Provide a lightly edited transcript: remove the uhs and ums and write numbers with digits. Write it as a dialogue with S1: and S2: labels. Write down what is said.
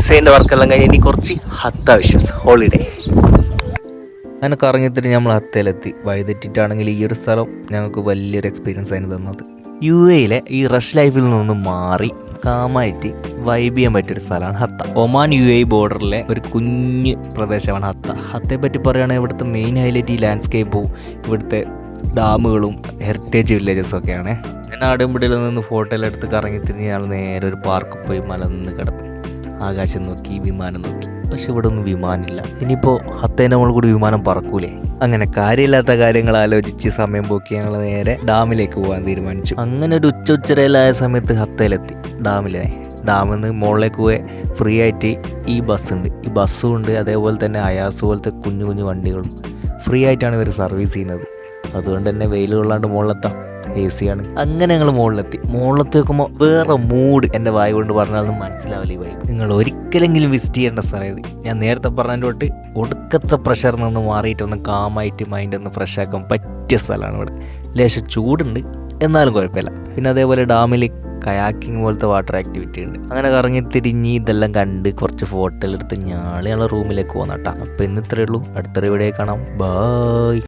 S1: ഡിസൈൻ്റെ വർക്കെല്ലാം കഴിഞ്ഞ് ഇനി കുറച്ച് ഹത്ത വിഷ്വൽസ് ഹോളിഡേ. അങ്ങനെ കറങ്ങിത്തിട്ട് നമ്മൾ ഹത്തയിലെത്തി. വഴിതെറ്റിട്ടാണെങ്കിൽ ഈ ഒരു സ്ഥലം ഞങ്ങൾക്ക് വലിയൊരു എക്സ്പീരിയൻസ് ആയിരുന്നു തന്നത്. യു എയിലെ ഈ റഷ് ലൈഫിൽ നിന്ന് മാറി കാമായിട്ട് വൈബ് ചെയ്യാൻ പറ്റിയൊരു സ്ഥലമാണ് ഹത്ത. ഒമാൻ യു എ ബോർഡറിലെ ഒരു കുഞ്ഞ് പ്രദേശമാണ് ഹത്ത. ഹത്തയെ പറ്റി പറയുകയാണെങ്കിൽ ഇവിടുത്തെ മെയിൻ ഹൈലൈറ്റ് ഈ ലാൻഡ്സ്കേപ്പും ഇവിടുത്തെ ഡാമുകളും ഹെറിറ്റേജ് വില്ലേജസും ഒക്കെയാണ്. ഞാൻ ആടുമ്പടിയിൽ നിന്ന് ഫോട്ടോയെല്ലാം എടുത്ത് കറങ്ങിത്തിരിഞ്ഞ് ഞങ്ങൾ നേരെ ഒരു പാർക്കിൽ പോയി മലന്ന് കിടന്നു. ആകാശം നോക്കി, വിമാനം നോക്കി. പക്ഷെ ഇവിടെ ഒന്നും വിമാനമില്ല. ഇനിയിപ്പോൾ ഹത്തേൻ്റെ മുകളിൽ കൂടി വിമാനം പറക്കൂലേ? അങ്ങനെ കാര്യമില്ലാത്ത കാര്യങ്ങൾ ആലോചിച്ച് സമയം പോക്കി ഞങ്ങൾ നേരെ ഡാമിലേക്ക് പോകാൻ തീരുമാനിച്ചു. അങ്ങനെ ഒരു ഉച്ചരയിലായ സമയത്ത് ഹത്തയിലെത്തി. ഡാമിൽ നിന്ന് മുകളിലേക്ക് പോയി ഫ്രീ ആയിട്ട് ഈ ബസ്സുണ്ട്. ഈ ബസ്സും ഉണ്ട്, അതേപോലെ തന്നെ അയാസ് പോലത്തെ കുഞ്ഞു കുഞ്ഞു വണ്ടികളും ഫ്രീ ആയിട്ടാണ് ഇവർ സർവീസ് ചെയ്യുന്നത്. അതുകൊണ്ട് തന്നെ വെയിൽ കൊള്ളാണ്ട് മുകളിലെത്താം. AC ആണ്. അങ്ങനെ ഞങ്ങൾ മുകളിലെത്തി നോക്കുമ്പോൾ വേറെ മൂഡ്. എൻ്റെ വായ കൊണ്ട് പറഞ്ഞാലൊന്നും മനസ്സിലാവില്ല ഈ വൈബ്. നിങ്ങൾ ഒരിക്കലെങ്കിലും വിസിറ്റ് ചെയ്യേണ്ട സ്ഥലം ഇത്. ഞാൻ നേരത്തെ പറഞ്ഞതിൻ്റെ തൊട്ട് ഒടുക്കത്തെ പ്രഷറിൽ നിന്ന് മാറിയിട്ടൊന്ന് കാമായിട്ട് മൈൻഡ് ഒന്ന് ഫ്രഷ് ആക്കാൻ പറ്റിയ സ്ഥലമാണ് ഇവിടെ. ലേശം ചൂടുണ്ട്, എന്നാലും കുഴപ്പമില്ല. പിന്നെ അതേപോലെ ഡാമിൽ കയാക്കിങ് പോലത്തെ വാട്ടർ ആക്ടിവിറ്റി ഉണ്ട്. അങ്ങനെ കറങ്ങി തിരിഞ്ഞ് ഇതെല്ലാം കണ്ട് കുറച്ച് ഫോട്ടോ എടുത്ത് ഞങ്ങളെ റൂമിലേക്ക് പോകാം കേട്ടോ. അപ്പോൾ ഇന്ന് ഇത്രയേ ഉള്ളൂ. അടുത്തൊരു വീഡിയോ കാണാം. ബൈ.